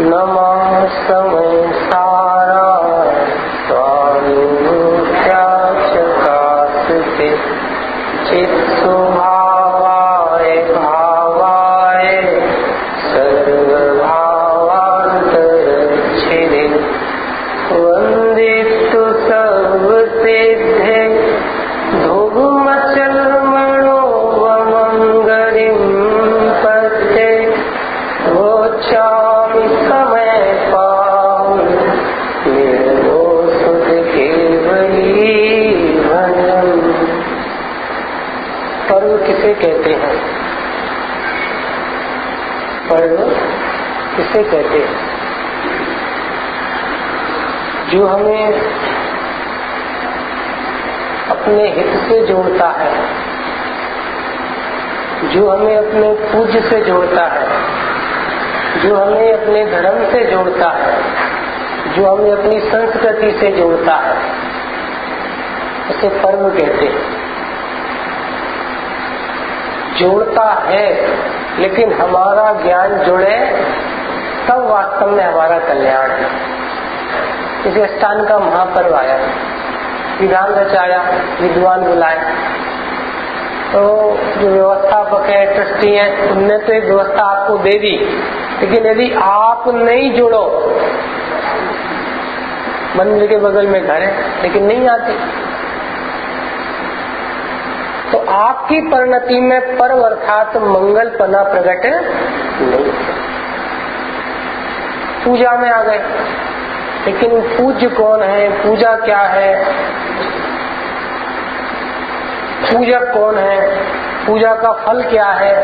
नमः समय सारा स्वानुभूत्याचकास्ते चित्स्वभावाय भावाय सर्वभावान्तरच्छिदे वन्दितु सर्वसिद्धे धूमचर्मणोऽवमङ्गलिं पते वोचामि समय पावि निर्मोसुत केवली भजन। पर्व किसे कहते हैं? पर्व किसे कहते हैं? जो हमें अपने हित से जोड़ता है, जो हमें अपने पूज्य से जोड़ता है, जो हमें अपने धर्म से जोड़ता है, जो हमें अपनी संस्कृति से जोड़ता है, उसे पर्व कहते हैं। जोड़ता है, लेकिन हमारा ज्ञान जुड़े तब वास्तव में हमारा कल्याण है। इसे अष्टांग का महापर्व आया, विधान रचाया, विद्वान बुलाए, तो जो व्यवस्थापक है, ट्रस्टी है, उनने तो एक व्यवस्था आपको दे दी, लेकिन यदि आप नहीं जुड़ो, मंदिर के बगल में घर है लेकिन नहीं आते, तो आपकी परिणति में पर्व अर्थात मंगलपना प्रकट नहीं। पूजा में आ गए, लेकिन पूज्य कौन है, पूजा क्या है, पूजक कौन है, पूजा का फल क्या है,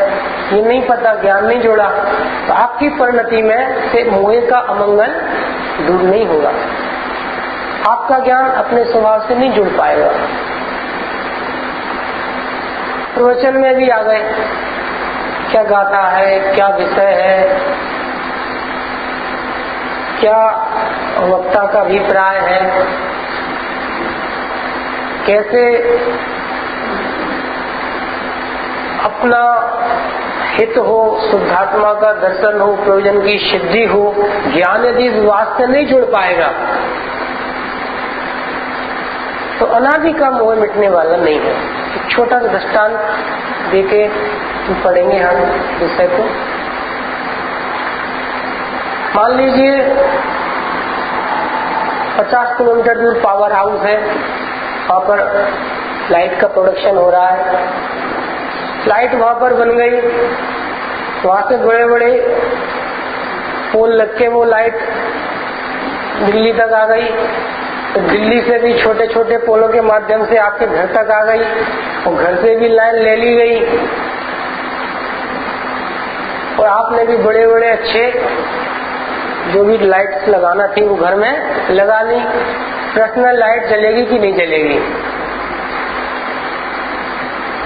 ये नहीं पता, ज्ञान नहीं जोड़ा, तो आपकी परिणति में से मोह का अमंगल दूर नहीं होगा। आपका ज्ञान अपने स्वभाव से नहीं जुड़ पाएगा। प्रवचन में भी आ गए, क्या गाथा है, क्या विषय है, क्या वक्ता का अभिप्राय है, कैसे अपना हित हो, शुद्धात्मा का दर्शन हो, प्रयोजन की सिद्धि हो, ज्ञान यदि विवाद से नहीं जुड़ पाएगा तो अनादि का मोह मिटने वाला नहीं है। एक छोटा सा दृष्टांत देके पढ़ेंगे हम विषय को। मान लीजिए 50 किलोमीटर दूर पावर हाउस है, वहां पर लाइट का प्रोडक्शन हो रहा है। लाइट वहां पर बन गई, वहां से बड़े बड़े पोल लग के वो लाइट दिल्ली तक आ गई, तो दिल्ली से भी छोटे छोटे पोलों के माध्यम से आपके घर तक आ गई, और घर से भी लाइन ले ली गई, और आपने भी बड़े बड़े अच्छे जो भी लाइट्स लगाना थी वो घर में लगा ली। पर्सनल लाइट जलेगी कि नहीं जलेगी?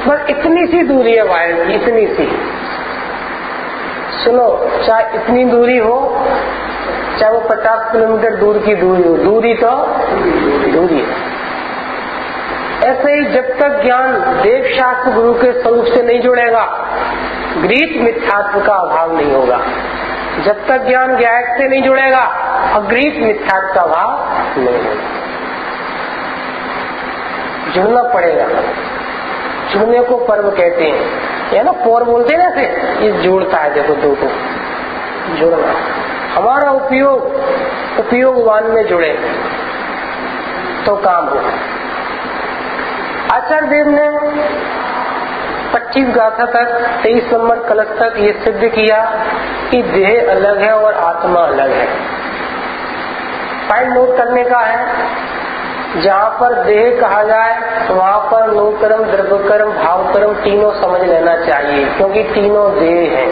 बस इतनी सी दूरी है वायर की, इतनी सी। सुनो, चाहे इतनी दूरी हो, चाहे वो 50 किलोमीटर दूर की दूरी हो, दूरी तो दूरी है। ऐसे ही जब तक ज्ञान देव शास्त्र गुरु के स्वरूप से नहीं जुड़ेगा, गृहीत मिथ्यात्व का अभाव नहीं होगा। जब तक ज्ञान ज्ञायक से नहीं जुड़ेगा, अगृहीत मिथ्यात्व का अभाव नहीं होगा। जुड़ना पड़ेगा, जुड़ने को पर्व कहते हैं। या ना पोर बोलते हैं ना, से ये जोड़ता है, देखो दो को जुड़ना। हमारा उपयोगवान में जुड़े तो काम हो। आचार्य देव ने 25 गाथा तक 23 नंबर कलश तक ये सिद्ध किया कि देह अलग है और आत्मा अलग है। पॉइंट नोट करने का है, जहाँ पर देह कहा जाए वहाँ पर नोकर्म, द्रव्यकर्म, भावकर्म तीनों समझ लेना चाहिए, क्योंकि तीनों देह हैं।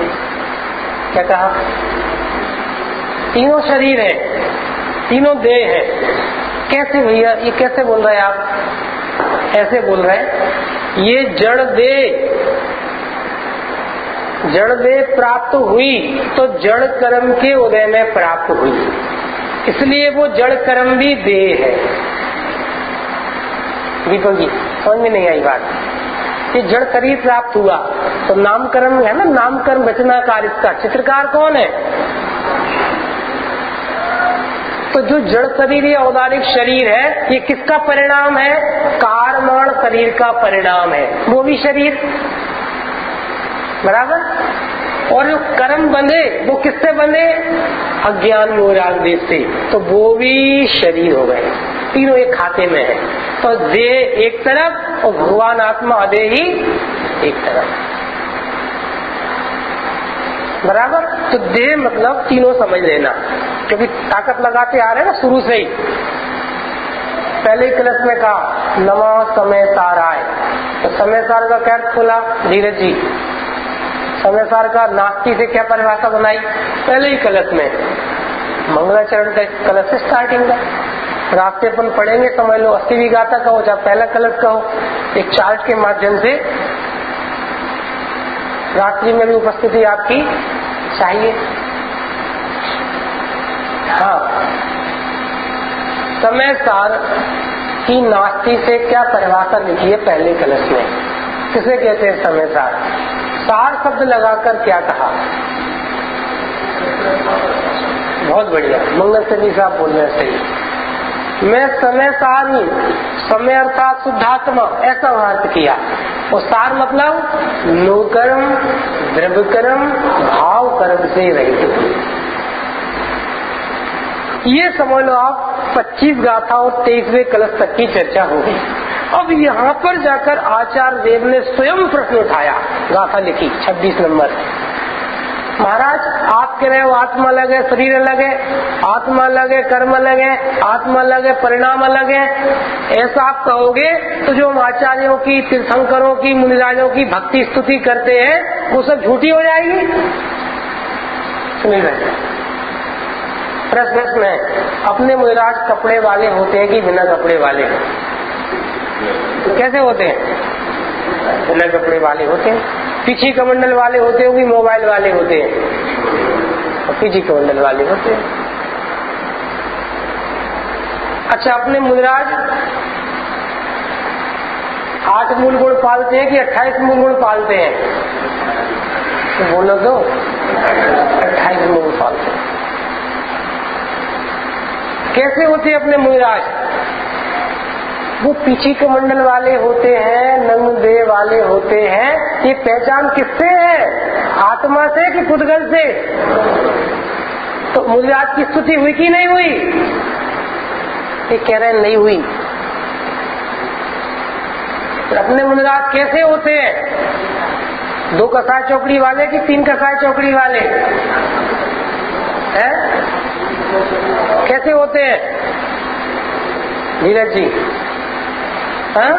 क्या कहा? तीनों शरीर है, तीनों देह है। कैसे भैया, ये कैसे बोल रहे हैं आप? ऐसे बोल रहे हैं, ये जड़ देह प्राप्त हुई तो जड़ कर्म के उदय में प्राप्त हुई, इसलिए वो जड़ कर्म भी देह है। दीपक जी, समझ में नहीं आई बात? ये जड़ शरीर प्राप्त हुआ तो नामकर्म है ना, नामकर्म रचनाकार। इसका चित्रकार कौन है? तो जो जड़ शरीर या औदारिक शरीर है ये किसका परिणाम है? कार्यमाण शरीर का परिणाम है। वो भी शरीर बराबर। और जो कर्म बंधे वो किससे बंधे? अज्ञान मोहराग देश से, तो वो भी शरीर हो गए। तीनों एक खाते में है। तो देह एक तरफ और भगवान आत्मा अदेह ही एक तरफ, बराबर। तो देह मतलब तीनों समझ लेना, क्योंकि ताकत लगाते आ रहे हैं ना शुरू से ही। पहले ही क्लास में कहा नमा समय साराय, तो समय सार का क्या खोला धीरज जी? समय सार का नास्ती से क्या परिभाषा बनाई? पहले ही कलश में मंगलाचरण का कलश से स्टार्टिंग का रास्ते अपन पढ़ेंगे, समझ लो 80वीं गाथा कहो चाहे पहला कलश कहो, एक चार्ट के माध्यम से रात्रि में भी उपस्थिति आपकी चाहिए। हाँ, समय सार की नास्ती से क्या परिभाषा लिखी है पहले कलश में? किसे कहते हैं समय सार? सार शब्द लगाकर क्या कहा? बहुत बढ़िया, मंगल सभी साहब बोल रहे हैं सही। मैं समय सार हूँ, समय अर्थात शुद्धात्मा, ऐसा अर्थ किया। और सार मतलब नो कर्म, द्रव्य कर्म, भाव कर्म से रहित। ये समझ लो आप 25 गाथा और 23वें कलश तक की चर्चा होगी। अब यहाँ पर जाकर आचार्य देव ने स्वयं प्रश्न उठाया, गाथा लिखी 26 नंबर। महाराज आप कह रहे हो आत्मा अलग है, शरीर अलग है, आत्मा अलग है, कर्म अलग है, आत्मा अलग है, परिणाम अलग है, ऐसा आप कहोगे तो जो हम आचार्यों की, तीर्थंकरों की, मुनिराजों की भक्ति स्तुति करते हैं वो सब झूठी हो जाएगी? सुनिए प्रश्न है, अपने मुनिराज कपड़े वाले होते हैं कि बिना कपड़े वाले? कैसे होते हैं? बिना कपड़े वाले होते हैं। पीछे कमंडल वाले होते हैं कि मोबाइल वाले होते हैं? और पीछे कमंडल वाले होते हैं। अच्छा, अपने मुनिराज 8 मूल गुण पालते हैं कि 28 मूल गुण पालते हैं? तो बोलो तो 28 मूल गुण पालते हैं। कैसे होते हैं अपने मुनिराज? वो पीछी कमंडल वाले होते हैं, नंग देह वाले होते हैं। ये पहचान किससे है? आत्मा से कि पुद्गल से? तो मुनिराज की स्तुति हुई कि नहीं हुई? ये कह रहे हैं नहीं हुई। तो अपने मुनिराज कैसे होते हैं? 2 कसाय चौकड़ी वाले कि 3 कसाय चौकड़ी वाले हैं? कैसे होते हैं नीरज जी? हाँ,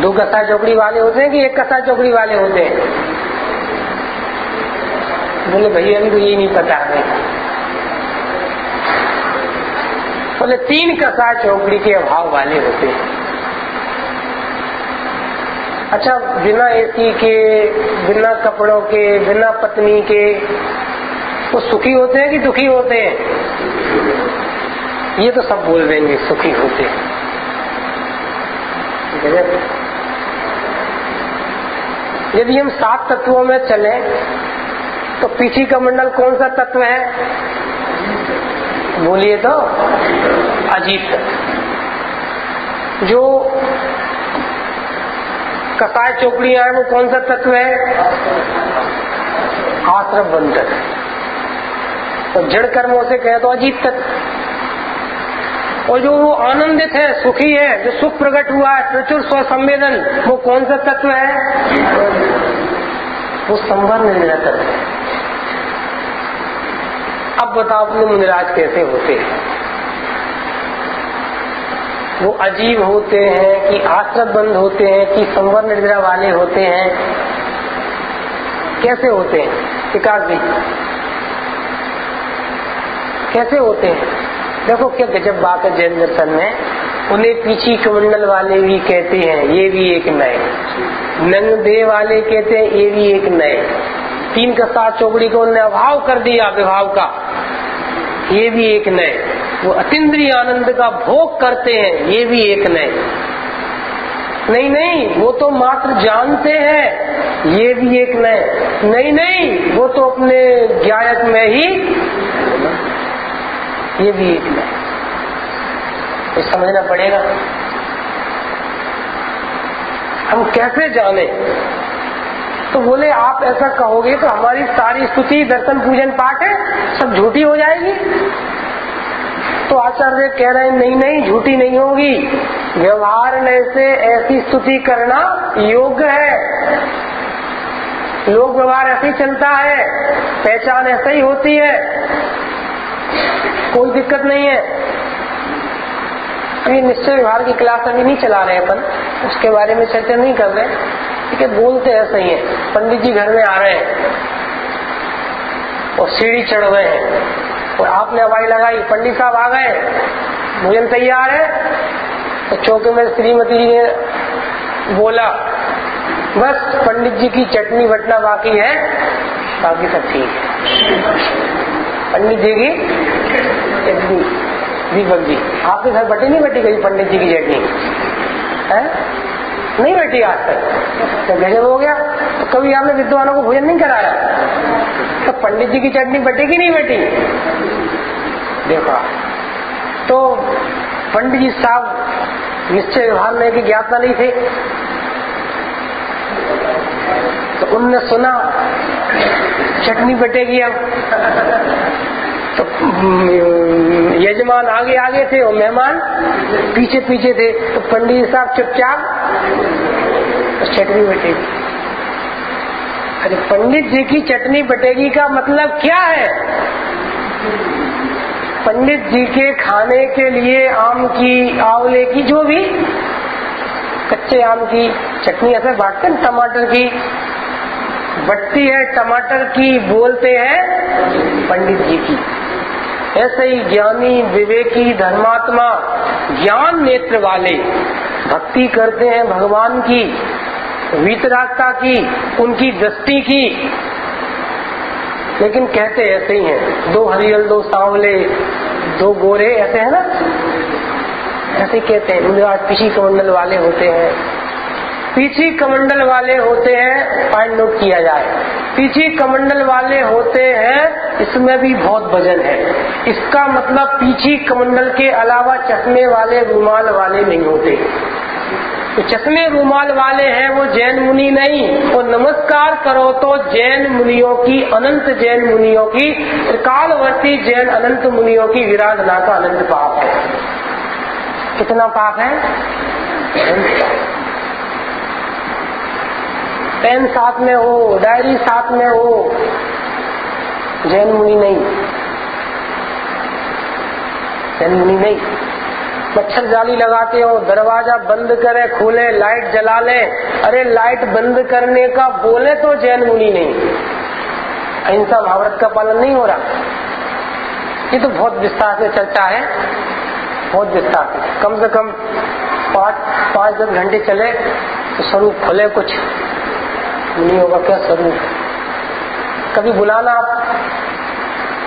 2 कसाय चौकड़ी वाले होते हैं कि 1 कसाय चौकड़ी वाले होते हैं? बोले भैया अभी तो यही नहीं पता हमें। बोले 3 कसाय चौकड़ी के अभाव वाले होते हैं। अच्छा, बिना एसी के, बिना कपड़ों के, बिना पत्नी के वो सुखी होते हैं कि दुखी होते हैं? ये तो सब बोल देंगे सुखी होते हैं। यदि हम 7 तत्वों में चले तो पीछे का मंडल कौन सा तत्व है? बोलिए तो अजीब तत्व। जो कसाय चौकड़ियां है वो कौन सा तत्व है? आश्रम बंधन। तो जड़ कर्मों से कहे तो अजीब तत्व। और जो वो आनंदित है, सुखी है, जो सुख प्रकट हुआ है, प्रचुर स्वसंवेदन, वो कौन सा तत्व है? वो संवर निर्णय तत्व है। अब बताओ अपने मुनिराज कैसे होते हैं? वो अजीब होते हैं कि आश्रम बंद होते हैं कि संवर निर्णय वाले होते हैं? कैसे होते हैं विकास जी? कैसे होते हैं? देखो क्या गजब बात है जैन दर्शन में। उन्हें पीछी कमंडल वाले भी कहते हैं, ये भी एक नए। नंग देह वाले कहते हैं, ये भी एक नए। 3 का 7 चौकड़ी को उन्होंने अभाव कर दिया विभाव का, ये भी एक नए। वो अतीन्द्रिय आनंद का भोग करते हैं, ये भी एक नए। नहीं नहीं, वो तो मात्र जानते हैं, ये भी एक नए। नहीं नहीं, वो तो अपने ज्ञायक में ही ये भी एक है, तो समझना पड़ेगा। हम कैसे जाने? तो बोले आप ऐसा कहोगे तो हमारी सारी स्तुति, दर्शन, पूजन, पाठ है सब झूठी हो जाएगी। तो आचार्य कह रहे हैं नहीं नहीं, झूठी नहीं होगी। व्यवहार में से ऐसी स्तुति करना योग्य है। लोक व्यवहार ऐसे ही चलता है, पहचान ऐसे ही होती है, कोई दिक्कत नहीं है। अभी निश्चय व्यवहार की क्लास अभी नहीं चला रहे अपन, उसके बारे में चर्चा नहीं कर रहे, ठीक है। बोलते ऐसे ही है। पंडित जी घर में आ रहे हैं और सीढ़ी चढ़ गए हैं और आपने हवाई लगाई, पंडित साहब आ गए, भोजन तैयार है, तो चौके में श्रीमती जी ने बोला बस पंडित जी की चटनी बटना बाकी है, बाकी सब ठीक है। पंडित जी की चटनी, दीपक जी आपके घर बटी नहीं बटी गई पंडित जी की चटनी है? नहीं बटी आज तक, तो गजब हो गया। तो कभी आपने विद्वानों को भोजन नहीं कराया? तो पंडित जी की चटनी बटी कि नहीं बटी? देखो, तो पंडित जी साहब निश्चय व्यवहार में की ज्ञाता नहीं थे, तो उनने सुना चटनी बटेगी अब। तो यजमान आगे आगे थे और मेहमान पीछे पीछे थे, तो पंडित साहब चुपचाप चटनी बटेगी। अरे पंडित जी की चटनी बटेगी का मतलब क्या है? पंडित जी के खाने के लिए आम की, आंवले की, जो भी कच्चे आम की चटनी ऐसे बांटते हैं, टमाटर की बटती है, टमाटर की बोलते हैं पंडित जी की। ऐसे ही ज्ञानी, विवेकी, धर्मात्मा, ज्ञान नेत्र वाले भक्ति करते हैं भगवान की, वीतरागता की, उनकी दृष्टि की, लेकिन कहते ऐसे ही हैं, दो हरियल, दो सांवले, दो गोरे, ऐसे है ना, ऐसे कहते हैं। मुझे आज पीछी कमंडल वाले होते हैं, पीछी कमंडल वाले होते हैं, पॉइंट नोट किया जाए, पीछी कमंडल वाले होते हैं, इसमें भी बहुत वजन है। इसका मतलब पीछी कमंडल के अलावा चश्मे वाले, रूमाल वाले नहीं होते। तो चश्मे रूमाल वाले हैं वो जैन मुनि नहीं। वो नमस्कार करो तो जैन मुनियों की, अनंत जैन मुनियों की, त्रिकालवर्ती जैन अनंत मुनियों की विराधना का अनंत पाप है। कितना पाप है? पेन साथ में हो, डायरी साथ में हो, जैन मुनि नहीं, जैन मुनि नहीं। मच्छर जाली लगाते हो, दरवाजा बंद करे, खोले, लाइट जला ले, अरे लाइट बंद करने का बोले तो जैन मुनि नहीं। अहिंसा महाव्रत का पालन नहीं हो रहा। ये तो बहुत विस्तार से चर्चा है, बहुत विस्तार से, कम से कम 5-10 घंटे चले तो स्वरूप खुले कुछ मुनियों का क्या स्वरूप। कभी बुलाना आप,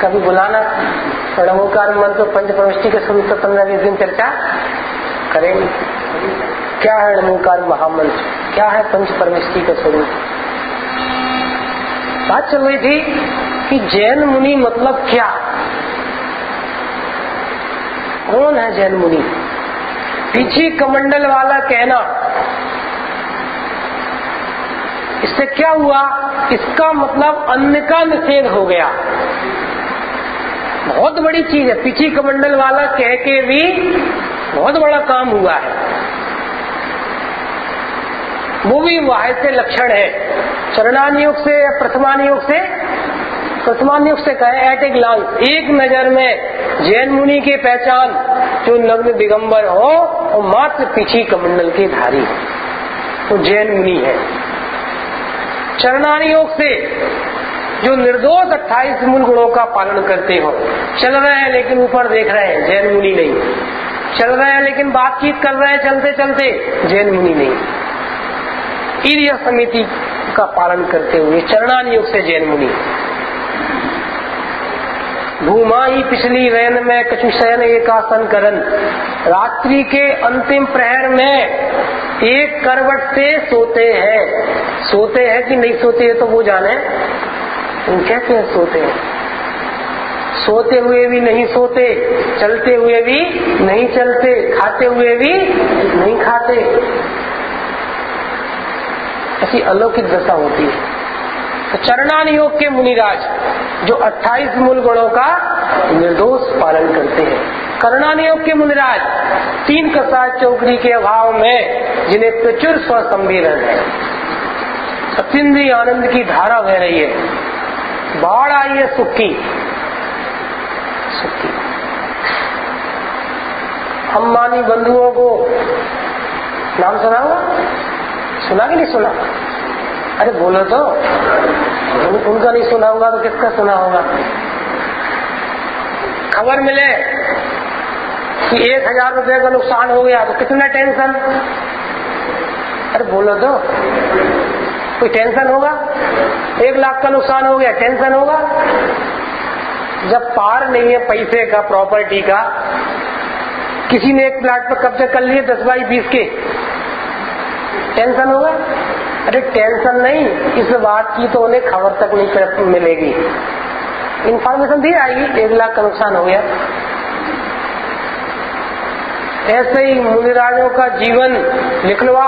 कभी बुलाना षडंगोकार मंत्र, पंच परमेष्टि के स्वरूप पर 15-20 दिन चर्चा करेंगे। क्या है षडंगोकार महामंत्र, क्या है पंच परमेष्टि का स्वरूप। बात चल रही थी कि जैन मुनि मतलब क्या, कौन है जैन मुनि? पीछी कमंडल वाला कहना, इससे क्या हुआ? इसका मतलब अन्न का निषेध हो गया। बहुत बड़ी चीज है, पीछी कमंडल वाला कह के भी बहुत बड़ा काम हुआ है। वो भी वाह्य से लक्षण है। चरणानियोग से या प्रथमानियोग से? प्रथमानियोग से कहे एट ए ग्लांस, एक नजर में जैन मुनि की पहचान जो नग्न दिगंबर हो और मात्र पीछी कमंडल के धारी हो, तो जैन मुनि है। चरणानियोग से जो निर्दोष 28 मूल गुणों का पालन करते हो, चल रहे हैं लेकिन ऊपर देख रहे हैं, जैन मुनि नहीं। चल रहे हैं लेकिन बातचीत कर रहे हैं चलते चलते, जैन मुनि नहीं। ईर्य समिति का पालन करते हुए चरणानियोग से जैन मुनि। घूमा ही पिछली रैन में कछु शयन एकासन करन, रात्रि के अंतिम प्रहर में एक करवट से सोते हैं। सोते हैं कि नहीं सोते हैं तो वो जाने, कहते हैं सोते हैं। सोते हुए भी नहीं सोते, चलते हुए भी नहीं चलते, खाते हुए भी नहीं खाते। ऐसी अलौकिक दशा होती है। तो चरणान योग के मुनिराज जो 28 मूल गुणों का निर्दोष पालन करते हैं। करणान योग के मुनिराज 3 कसाय चौकड़ी के अभाव में जिन्हें प्रचुर स्वसंवेदन है, अतीन्द्रिय आनंद की धारा बह रही है, बाढ़ आई है सुख की। अंबानी बंधुओं को नाम सुना हुआ? सुना कि नहीं सुना? अरे बोलो तो, उनका नहीं सुना होगा तो किसका सुना होगा? खबर मिले कि 1000 रुपए का नुकसान हो गया तो कितना टेंशन। अरे बोलो तो, कोई टेंशन होगा? 1 लाख का नुकसान हो गया, टेंशन होगा? जब पार नहीं है पैसे का, प्रॉपर्टी का, किसी ने एक प्लाट पर कब्जा कर लिए 10 बाई 20 के, टेंशन होगा? अरे टेंशन नहीं, इस बात की तो उन्हें खबर तक नहीं मिलेगी, इंफॉर्मेशन दी आएगी 1 लाख का नुकसान हो गया। ऐसे ही मुनिराजों का जीवन निकलवा,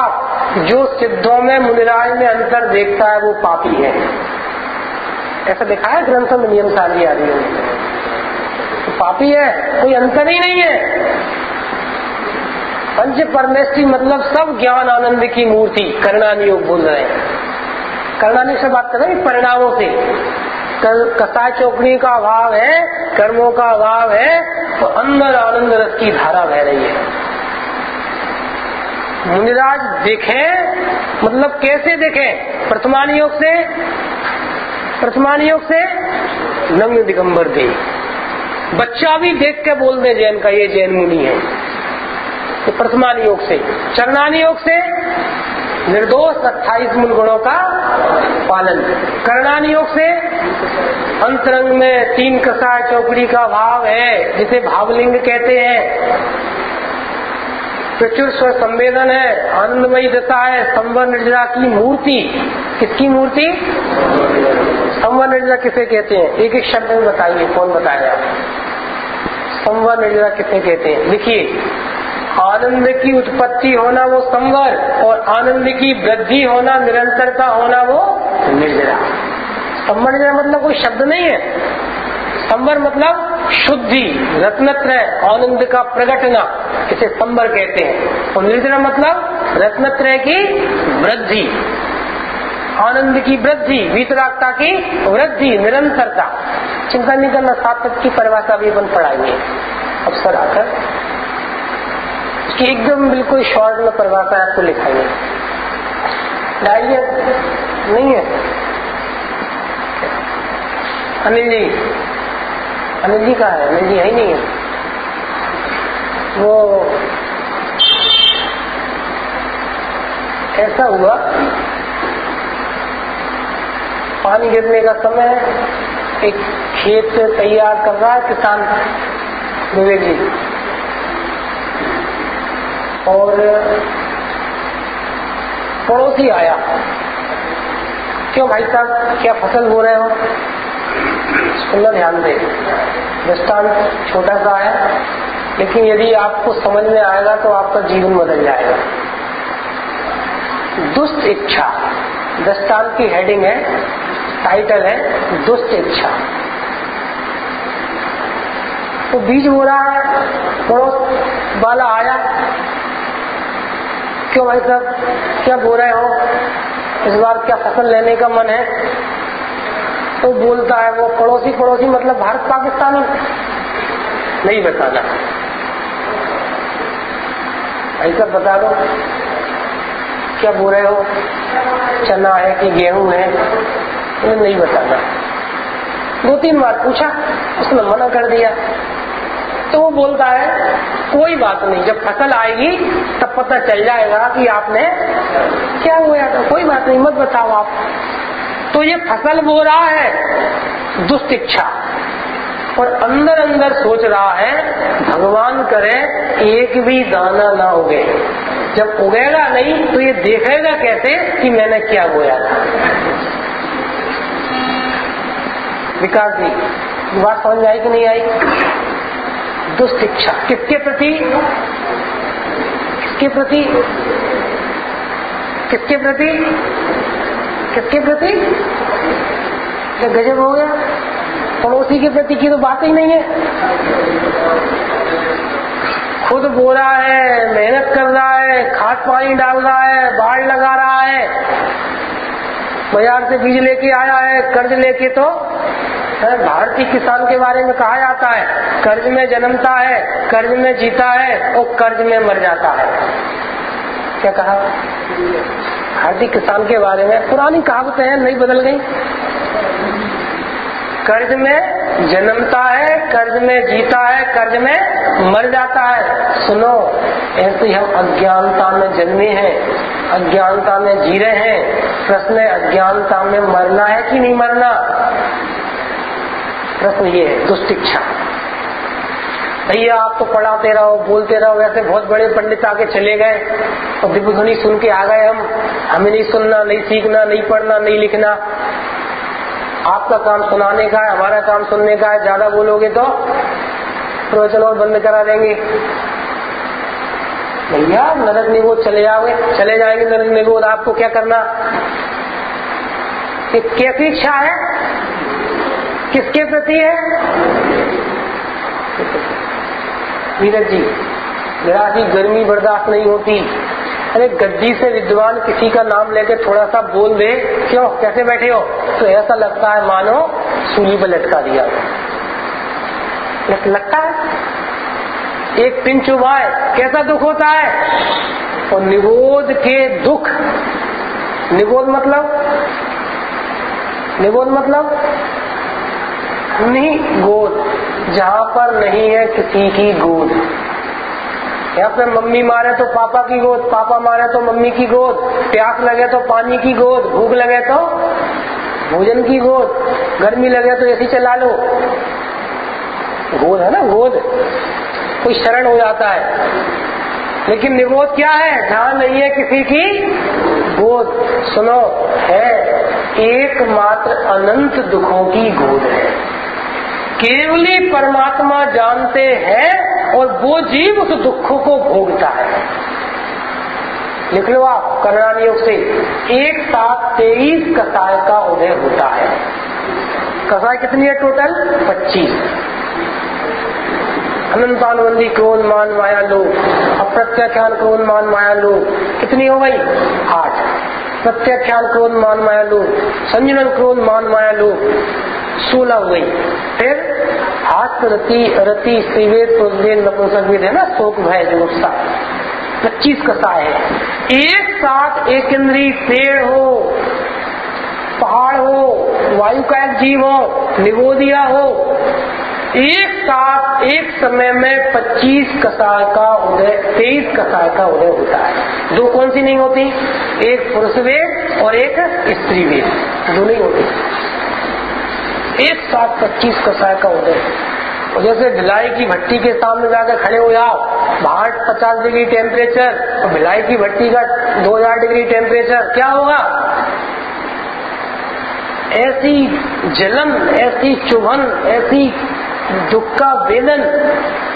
जो सिद्धों में मुनिराज में अंतर देखता है वो पापी है। ऐसा देखा है ग्रंथों में, नियम सारी आदि तो पापी है, कोई अंतर ही नहीं है। पंच परमेष्टि मतलब सब ज्ञान आनंद की मूर्ति करणान योग बोल रहे हैं। करणान से बात कर रहे हैं परिणामों से। कसाय चौकड़ी का अभाव है, कर्मों का अभाव है, तो अंदर आनंद रस की धारा बह रही है। मुनिराज देखें मतलब कैसे देखें? प्रथमान योग से, प्रथमान योग से नग्न दिगंबर दे। बच्चा भी देख के बोल दे जैन का ये जैन मुनि है। तो प्रथमान योग से, चरणान योग से निर्दोष 28 मूल गुणों का पालन। करणान योग से अंतरंग में 3 कसाय चौकड़ी का भाव है, जिसे भावलिंग कहते हैं। प्रचुर स्व संवेदन है, आनंदमयी दशा है, संवर निर्जरा की मूर्ति। किसकी मूर्ति? संवर निर्जरा किसे कहते हैं? एक एक शब्द में बताइए, कौन बताएगा? संवर निर्जरा किसे कहते हैं? लिखिए, आनंद की उत्पत्ति होना वो संवर, और आनंद की वृद्धि होना, निरंतरता होना वो निर्जरा। संवर निर्जरा मतलब कोई शब्द नहीं है। संवर मतलब शुद्धि, रत्नत्रय, आनंद का प्रगटना, इसे संवर कहते हैं। और निर्जरा मतलब रत्नत्रय की वृद्धि, आनंद की वृद्धि, वीतरागता की वृद्धि, निरंतरता। चिंता नहीं करना, 7 तत्व की परिभाषा भी अपन पढ़ाएंगे अवसर आकर। कि एकदम बिल्कुल शॉर्ट में परिभाषा आपको लिखाएंगे। डायरिया नहीं है? अनिल जी, अनिल जी कहाँ है? अनिल जी है ही नहीं है। वो ऐसा हुआ, पानी गिरने का समय, एक खेत तैयार कर रहा है किसान विवेक जी, और पड़ोसी आया। क्यों भाई साहब, क्या फसल बो रहे हो? सुनना ध्यान दे, दृष्टांत छोटा सा है, लेकिन यदि आपको समझ में आएगा तो आपका जीवन बदल जाएगा। दुष्ट इच्छा दृष्टांत की हेडिंग है, टाइटल है दुष्ट इच्छा। तो बीज बो रहा है, पड़ोस वाला आया। क्यों भाई साहब, क्या बो रहे हो? इस बार क्या फसल लेने का मन है? तो बोलता है वो पड़ोसी, पड़ोसी मतलब भारत पाकिस्तान नहीं बताना, ऐसा बता दो क्या बो रहे हो, चना है कि गेहूं है, नहीं बताना। 2-3 बार पूछा, उसने मना कर दिया। तो वो बोलता है कोई बात नहीं, जब फसल आएगी तब पता चल जाएगा कि आपने क्या हुआ था, कोई बात नहीं, मत बताओ आप। तो ये फसल बो रहा है दुष्ट इच्छा, और अंदर अंदर सोच रहा है भगवान करे एक भी दाना ना उगे। जब उगेगा नहीं तो ये देखेगा कैसे कि मैंने क्या बोया था। विकास जी, बात समझ में आई कि नहीं आई? दुष्ट इच्छा किसके प्रति? किसके प्रति? किसके प्रति? किसके प्रति? क्या गजब हो गया? पड़ोसी के प्रति की तो बात ही नहीं है। खुद बो रहा है, मेहनत कर रहा है, खाद पानी डाल रहा है, बाढ़ लगा रहा है, बाजार से बीज लेके आया है, कर्ज लेके। तो भारतीय किसान के बारे में कहा जाता है कर्ज में जन्मता है, कर्ज में जीता है और कर्ज में मर जाता है। क्या कहा? भारतीय किसान के बारे में पुरानी कहावतें हैं, नहीं बदल गई। कर्ज में जन्मता है, कर्ज में जीता है, कर्ज में मर जाता है। सुनो, ऐसे हम अज्ञानता में जन्मे हैं, अज्ञानता में जी रहे हैं। प्रश्न है अज्ञानता में मरना है कि नहीं मरना? प्रश्न ये है। दुष्ट इच्छा। भैया आप तो पढ़ाते रहो, बोलते रहो, वैसे बहुत बड़े पंडित आके चले गए और दिव्य ध्वनि सुन के आ गए। हमें नहीं सुनना, नहीं सीखना, नहीं पढ़ना, नहीं लिखना। आपका काम सुनाने का है, हमारा काम सुनने का है। ज्यादा बोलोगे तो प्रवचन और बंद करा देंगे। भैया नरक निगोद चले जाओगे, चले जाएंगे नरक निगोद। आपको क्या करना? ये कैसी इच्छा है? किसके प्रति है? नीरज जी, जरा सी गर्मी बर्दाश्त नहीं होती। अरे गद्दी से विद्वान किसी का नाम लेके थोड़ा सा बोल दे, क्यों कैसे बैठे हो, तो ऐसा लगता है मानो सूली पर लटका दिया। लगता है एक पिन चुभाए कैसा दुख होता है। और निगोद के दुख, निगोद मतलब, निगोद मतलब नहीं गोद, जहाँ पर नहीं है किसी की गोद। यहाँ पे मम्मी मारे तो पापा की गोद, पापा मारे तो मम्मी की गोद, प्यास लगे तो पानी की गोद, भूख लगे तो भोजन की गोद, गर्मी लगे तो एसी चला लो। गोद है ना, गोद। कोई शरण हो जाता है। लेकिन निगोद क्या है? जहाँ नहीं है किसी की गोद। सुनो, है एकमात्र अनंत दुखों की गोद है। केवली परमात्मा जानते हैं और वो जीव उस दुखों को भोगता है। लिख लो आप कल्याण योग से। एक साथ 23 कसाय का उदय होता है। कसाय कितनी है टोटल? 25। अनंतानुबंधी क्रोध मान माया लोभ, अप्रत्याख्यान क्रोध मान माया लोभ कितनी हो गई? 8। प्रत्याख्यान क्रोध मान माया लोभ, संजनन क्रोध मान माया लोभ 16 हो गई। फिर हाथ रति रति स्त्रीवेद प्रोद्वेद नपुंसक वेद है ना, शोक भय जुगुप्सा 25 कसाय है। एक साथ एक इंद्री पेड़ हो, पहाड़ हो, वायु का एक जीव हो, निगोदिया हो, एक साथ एक समय में 25 कसाय का उदय, 23 कसाय का उदय होता है। दो कौन सी नहीं होती? एक पुरुष वेद और एक स्त्री वेद, दो नहीं होती। एक साथ 25 कसाय का उदय। और जैसे भिलाई की भट्टी के सामने जाकर खड़े हो जाओ, बाहर 50 डिग्री टेम्परेचर और भिलाई की भट्टी का 2000 डिग्री टेम्परेचर, क्या होगा? ऐसी जलन, ऐसी चुभन, ऐसी दुख का वेदन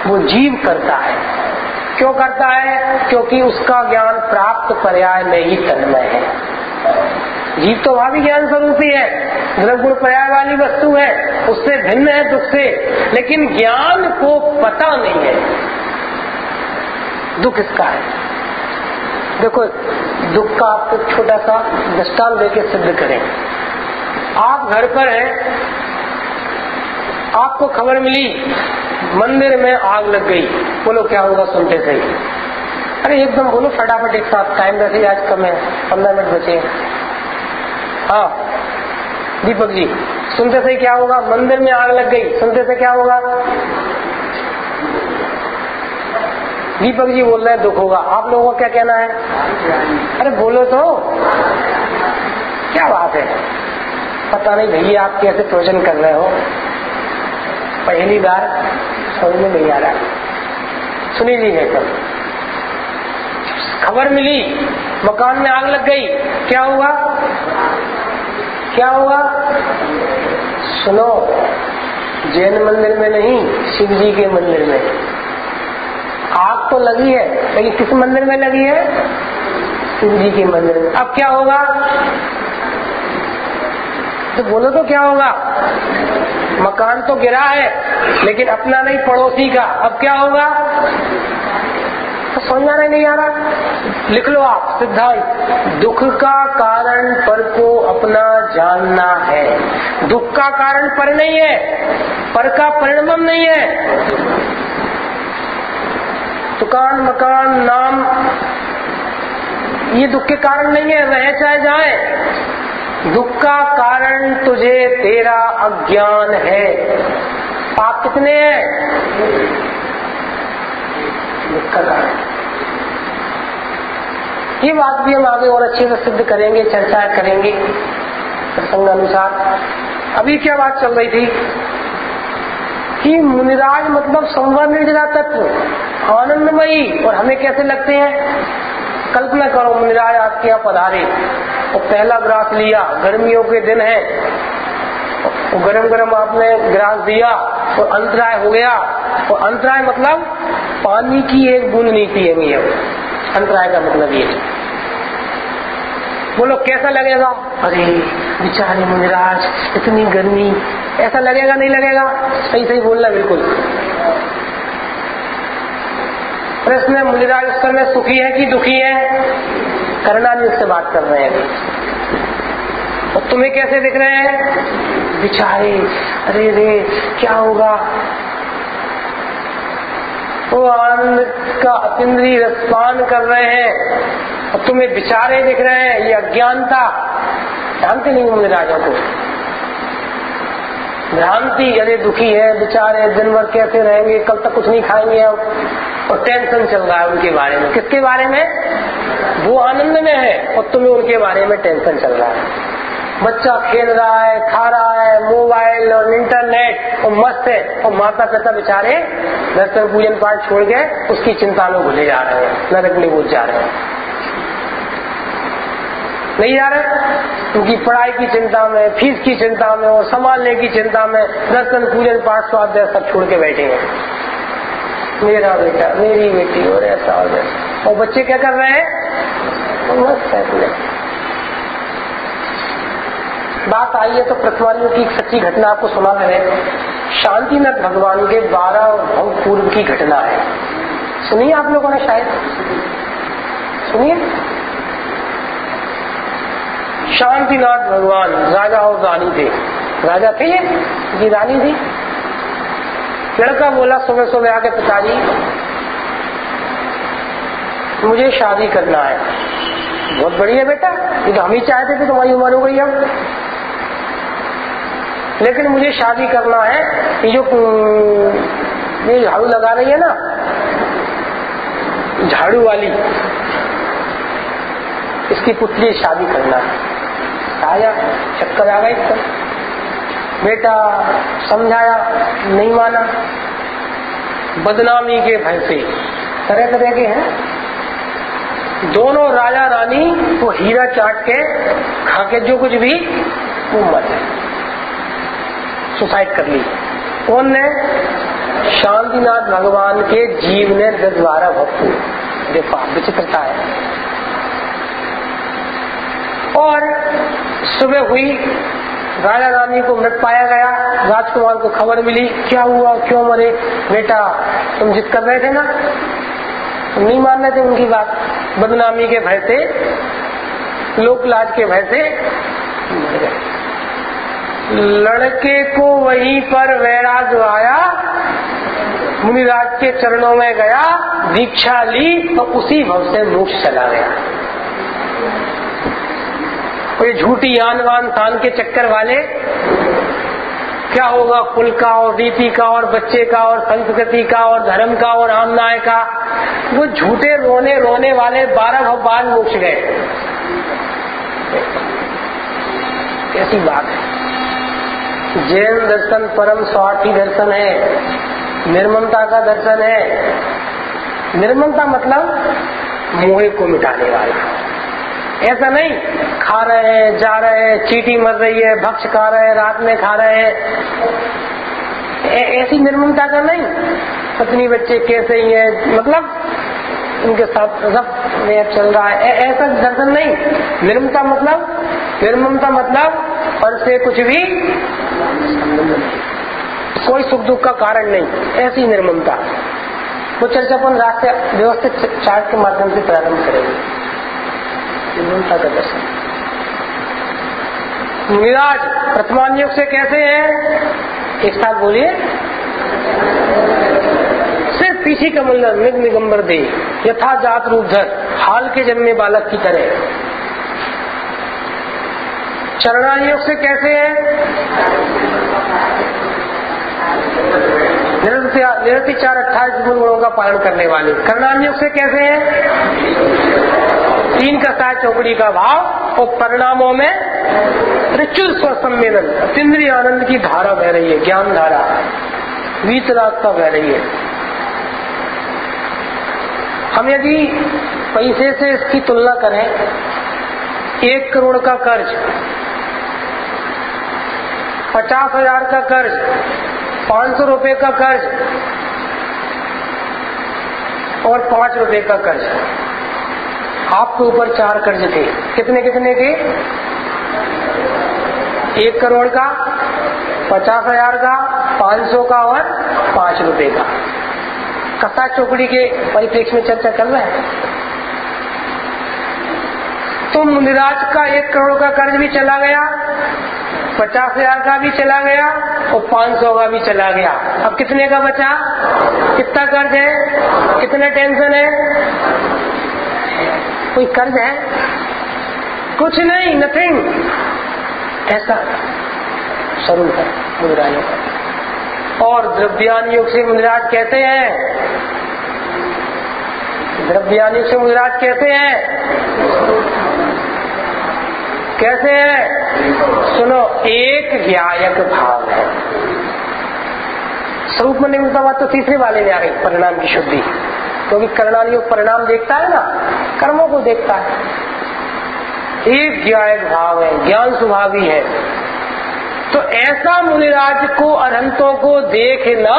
वो जीव करता है। क्यों करता है? क्योंकि उसका ज्ञान प्राप्त पर्याय में ही तन्मय है। जीव तो वहां भी ज्ञान स्वरूप ही है, द्रव्य पर्याय वाली वस्तु है, उससे भिन्न है दुख से, लेकिन ज्ञान को पता नहीं है दुख इसका है। देखो दुख का आपको छोटा सा दृष्टांत देके सिद्ध करें। आप घर पर हैं, आपको खबर मिली मंदिर में आग लग गई। बोलो क्या होगा सुनते से? अरे एकदम बोलो फटाफट एक साथ, टाइम वैसे आज कम है, 15 मिनट बचे। हाँ दीपक जी, सुनते से क्या होगा? मंदिर में आग लग गई, सुनते से क्या होगा? दीपक जी बोल रहे हैं दुख होगा। आप लोगों का क्या कहना है? अरे बोलो तो, क्या बात है? पता नहीं भैया आप कैसे प्रवचन कर रहे हो, पहली बार समझ में नहीं आ रहा। सुनी लीजिए कल खबर मिली मकान में आग लग गई, क्या हुआ? क्या हुआ? सुनो, जैन मंदिर में नहीं, शिव जी के मंदिर में। आग तो लगी है, लेकिन किस मंदिर में लगी है? शिव जी के मंदिर में। अब क्या होगा? तो बोलो तो क्या होगा? मकान तो गिरा है, लेकिन अपना नहीं, पड़ोसी का। अब क्या होगा? तो समझ नहीं आ रहा? लिख लो आप सिद्धांत। दुख का कारण पर को अपना जानना है। दुख का कारण पर नहीं है, पर का परिणाम नहीं है। दुकान, मकान, नाम, ये दुख के कारण नहीं है, रहे चाहे जाए। दुख का कारण तुझे तेरा अज्ञान है। पाप कितने हैं? दुख का कारण। ये बात भी हम आगे और अच्छे से सिद्ध करेंगे, चर्चा करेंगे प्रसंगानुसार। अभी क्या बात चल रही थी कि मुनिराज मतलब संवर निर्जरा तत्व, आनंदमयी। और हमें कैसे लगते हैं? कल्पना करो, मुनिराज आपके यहाँ पधारे और पहला ग्रास लिया, गर्मियों के दिन है, गरम गरम आपने ग्रास दिया और अंतराय हो गया। और अंतराय मतलब पानी की एक बूंद नहीं पिएंगे हम, अंतराय का मतलब ये। बोलो कैसा लगेगा? अरे बेचारे मुनिराज, इतनी गर्मी, ऐसा लगेगा नहीं लगेगा? सही सही बोलना बिल्कुल। प्रश्न है, मुनिराज उस समय सुखी है कि दुखी है? करना नहीं, उससे बात कर रहे हैं अभी। और तुम्हें कैसे दिख रहे हैं? बेचारे, अरे रे क्या होगा? वो आनंद का अतीन्द्रिय रसपान कर रहे हैं और तुम्हें बेचारे दिख रहे हैं। ये अज्ञानता, जानते नहीं मुनिराजों को, भ्रांति। अरे दुखी है बेचारे, दिन भर कैसे रहेंगे, कल तक कुछ नहीं खाएंगे हम। और टेंशन चल रहा है उनके बारे में। किसके बारे में? वो आनंद में है और तुम्हें उनके बारे में टेंशन चल रहा है। बच्चा खेल रहा है, खा रहा है, मोबाइल और इंटरनेट और मस्त है, और माता पिता बेचारे दर्शन पूजन पाठ छोड़ के उसकी चिंता में भूले जा रहे हैं, नरक में कूद जा रहे हैं। नहीं जा रहे? उनकी पढ़ाई की चिंता में, फीस की चिंता में और संभालने की चिंता में दर्शन पूजन पाठ स्वाध्याय सब छोड़ के बैठे हैं। मेरा बेटा, मेरी बेटी, और ऐसा और वैसा। और बच्चे क्या कर रहे हैं? मस्त है। बात आई है तो प्रथमानियों की एक सच्ची घटना आपको सुना दे। शांतिनाथ भगवान के 12 भव पूर्व की घटना है। सुनिए आप लोगों ने, शायद सुनिए। शांतिनाथ भगवान राजा और रानी थे। राजा थे ये रानी थी। लड़का बोला सुबह सुबह आके, पिताजी मुझे शादी करना है। बहुत बढ़िया बेटा, ये तो हम ही चाहते थे, तुम्हारी उम्र हो गई अब, लेकिन मुझे शादी करना है। ये जो ये झाड़ू लगा रही है ना, झाड़ू वाली, इसकी पुत्री शादी करना है। आया, चक्कर आ गया इसका। बेटा समझाया, नहीं माना। बदनामी के भय से, तरह तरह के हैं। दोनों राजा रानी वो हीरा चाट के खा के जो कुछ भी वो मर गए, सुसाइड कर ली। कौन ने? शांतिनाथ भगवान के जीव ने 10-12 भक्त। देखो विचित्रता है। और सुबह हुई, राजा रानी को मृत पाया गया। राजकुमार को खबर मिली, क्या हुआ, क्यों मरे? बेटा तुम जिद कर रहे थे ना, तुम नहीं मान रहे थे उनकी बात, बदनामी के भय से, लोक लाज के भय से मर गए। लड़के को वहीं पर वैराग्य आया, मुनिराज के चरणों में गया, दीक्षा ली और उसी भव से मोक्ष चला गया। कोई झूठी आन बान शान के चक्कर वाले, क्या होगा कुल का और रीति का और बच्चे का और संस्कृति का और धर्म का और आम न्याय का, वो झूठे रोने वाले 12 भव बाद मोक्ष गए। कैसी बात है। जैन दर्शन परम स्वार्थी दर्शन है, निर्ममता का दर्शन है। निर्ममता मतलब मोह को मिटाने वाला। ऐसा नहीं खा रहे हैं, जा रहे हैं, चींटी मर रही है, भक्ष खा रहे हैं, रात में खा रहे हैं, ऐसी निर्ममता का नहीं, पत्नी बच्चे कैसे ही है, मतलब उनके साथ सब चल रहा है, ऐसा दर्शन नहीं। निर्ममता मतलब पर से कुछ भी कोई सुख दुख का कारण नहीं, ऐसी निर्ममता। वो चर्चा अपन रास्ते व्यवस्थित चार्ट के माध्यम से प्रारंभ करेंगे। निर्ममता का दर्शन। मिराज प्रथमान योग से कैसे है, एक साथ बोलिए। सिर्फ पीछे कमल मृग निगंबर दे, यथा जात रूपधर, हाल के जन्मे बालक की तरह। चरणान योग से कैसे है, निरतिचार 28 गुणों का पालन करने वाले। कर्णान योग से कैसे है, 3 का साय चौकड़ी का भाव और परिणामों में प्रचुर स्वसम्मेलन, अतीन्द्रिय आनंद की धारा बह रही है, ज्ञान धारा वीतरागता बह रही है। हम यदि पैसे से इसकी तुलना करें, 1 करोड़ का कर्ज, 50,000 का कर्ज, 500 रुपए का कर्ज और 5 रुपए का कर्ज, आपके ऊपर 4 कर्ज थे। कितने कितने के, 1 करोड़ का, 50,000 का, 500 का और 5 रुपए का। कसा चौकड़ी के परिप्रेक्ष्य में चर्चा कर रहे हैं। तो मुनिराज का 1 करोड़ का कर्ज भी चला गया, 50,000 का भी चला गया और 500 का भी चला गया। अब कितने का बचा, कितना कर्ज है, कितने टेंशन है, कोई कर्ज है, कुछ नहीं, नथिंग। ऐसा स्वरूप है मुनिराजों का। और द्रव्यान योग से मुनिराज कहते हैं, द्रव्यान योग से मुनिराज कहते हैं, कैसे है, सुनो, एक ज्ञायक भाव है। स्वरूप में नहीं मिलता बात तो तीसरे वाले में आ गई, परिणाम की शुद्धि। क्योंकि कर्णान योग परिणाम देखता है ना, कर्मों को देखता है। एक ज्ञायक भाव है, ज्ञान स्वभावी है। तो ऐसा मुनिराज को, अरहंतों को देखना,